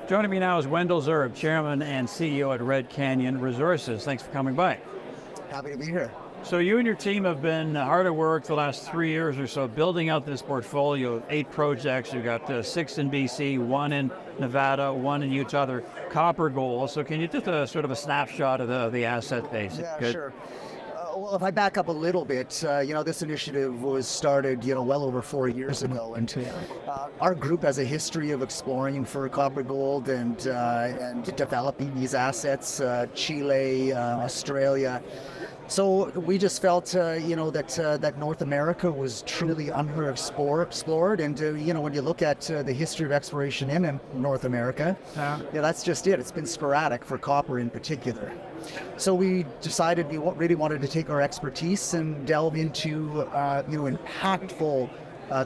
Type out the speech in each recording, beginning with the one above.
Joining me now is Wendell Zerb, Chairman and CEO at Red Canyon Resources. Thanks for coming by. Happy to be here. So you and your team have been hard at work the last 3 years or so building out this portfolio of 8 projects. You've got 6 in BC, 1 in Nevada, 1 in Utah, they're copper gold. So can you just sort of a snapshot of the asset base? Yeah, sure. Well, if I back up a little bit, this initiative was started, well over 4 years ago, and our group has a history of exploring for copper gold and developing these assets, Chile, Australia. So we just felt, that North America was truly underexplored, and when you look at the history of exploration in North America, that's just it. It's been sporadic for copper in particular. So we decided we really wanted to take our expertise and delve into, impactful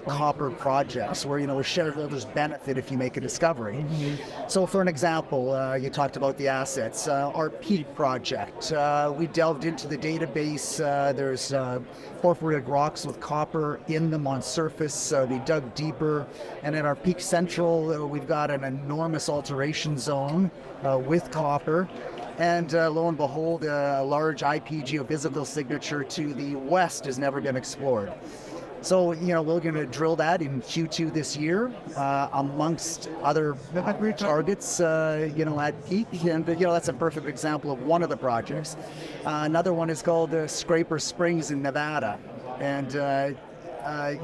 copper projects where, shareholders benefit if you make a discovery. Mm-hmm. So for an example, you talked about the assets. Our Peak project, we delved into the database. There's porphyritic rocks with copper in them on surface. We dug deeper. And in our Peak Central, we've got an enormous alteration zone with copper. And lo and behold, a large IP geophysical signature to the west has never been explored. So, we're going to drill that in Q2 this year, amongst other targets, at Peak. And, that's a perfect example of one of the projects. Another one is called Scraper Springs in Nevada. And,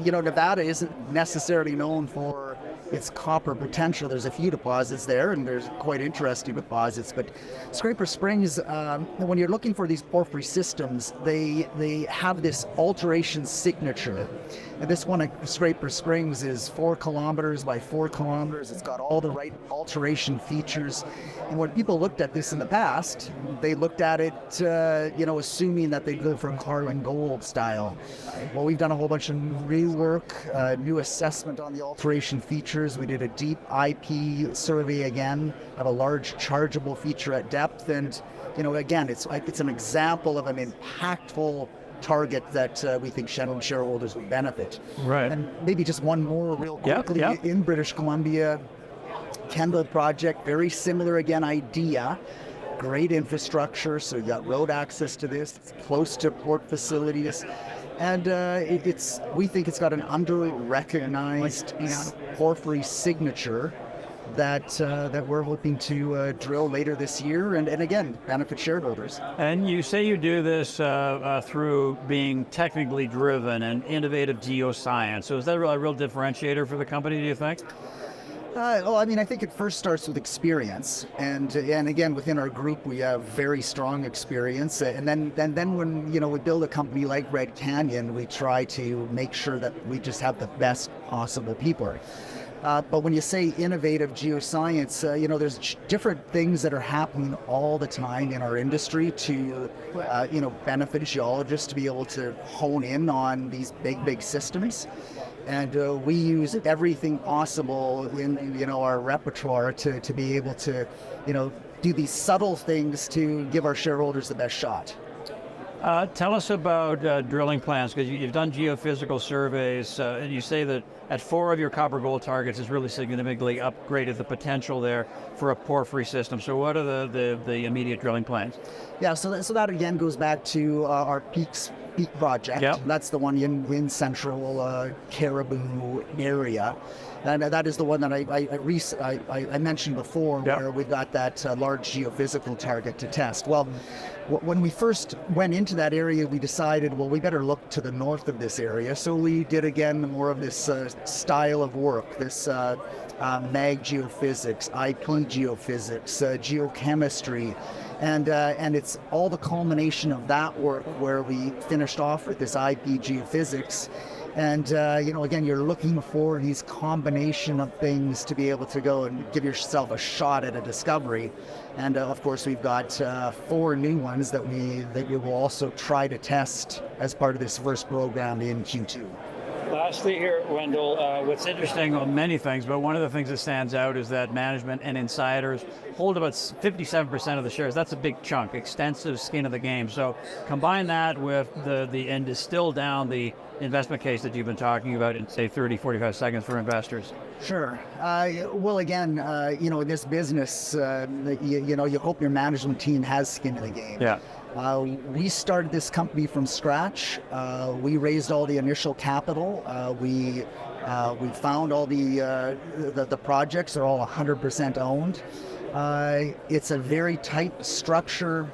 Nevada isn't necessarily known for its copper potential. There's a few deposits there, and there's quite interesting deposits. But Scraper Springs, when you're looking for these porphyry systems, they have this alteration signature. And this one at Scraper Springs is 4 kilometers by 4 kilometers. It's got all the right alteration features. And when people looked at this in the past, they looked at it, assuming that they'd go for Carlin Gold style. Well, we've done a whole bunch of rework, new assessment on the alteration features. We did a deep IP survey again of a large chargeable feature at depth. And, again, it's an example of an impactful target that we think shareholders would benefit. Right. And maybe just one more real quickly. Yep. In British Columbia, Kendall project, very similar again idea. Great infrastructure, so you got road access to this. It's close to port facilities. And we think it's got an under-recognized porphyry signature that we're hoping to drill later this year and again, benefit shareholders. And you say you do this through being technically driven and innovative geoscience. So is that a real differentiator for the company, do you think? I think it first starts with experience, and again, within our group, we have very strong experience. And then when we build a company like Red Canyon, we try to make sure that we just have the best possible people. But when you say innovative geoscience, there's different things that are happening all the time in our industry to, benefit geologists to be able to hone in on these big systems. And we use everything possible in, our repertoire to be able to, do these subtle things to give our shareholders the best shot. Tell us about drilling plans, because you've done geophysical surveys, and you say that at 4 of your copper gold targets has really significantly upgraded the potential there for a porphyry system. So what are the immediate drilling plans? Yeah, so that again goes back to our Peak project. Yep. That's the one in central Caribou area. And that is the one that I mentioned before, yep, where we got that large geophysical target to test. Well, when we first went into that area, we decided, well, we better look to the north of this area. So we did, again, more of this style of work, this mag geophysics, IP geophysics, geochemistry. And it's all the culmination of that work where we finished off with this IP geophysics. And, again, you're looking for these combination of things to be able to go and give yourself a shot at a discovery. And, of course, we've got 4 new ones that we will also try to test as part of this first program in Q2. Lastly here, Wendell, what's interesting on many things, but one of the things that stands out is that management and insiders hold about 57% of the shares. That's a big chunk, extensive skin of the game. So combine that with and distill down the investment case that you've been talking about in, say, 30, 45 seconds for investors. Sure. Well, again, in this business, you hope your management team has skin in the game. Yeah. We started this company from scratch. We raised all the initial capital. We found all the projects are all 100% owned. It's a very tight structure.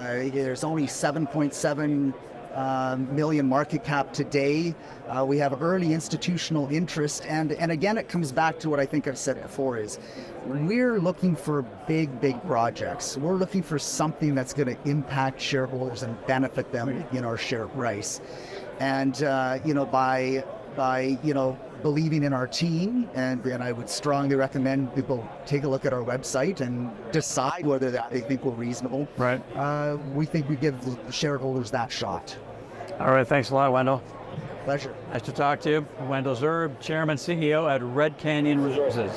There's only 7.7 million market cap today. We have early institutional interest, and again, it comes back to what I think I've said before is we're looking for big projects. We're looking for something that's going to impact shareholders and benefit them in our share price. And by believing in our team, and I would strongly recommend people take a look at our website and decide whether they think we're reasonable. Right. We think we give the shareholders that shot. All right, thanks a lot, Wendell. Pleasure. Nice to talk to you. Wendell Zerb, Chairman, CEO at Red Canyon Resources.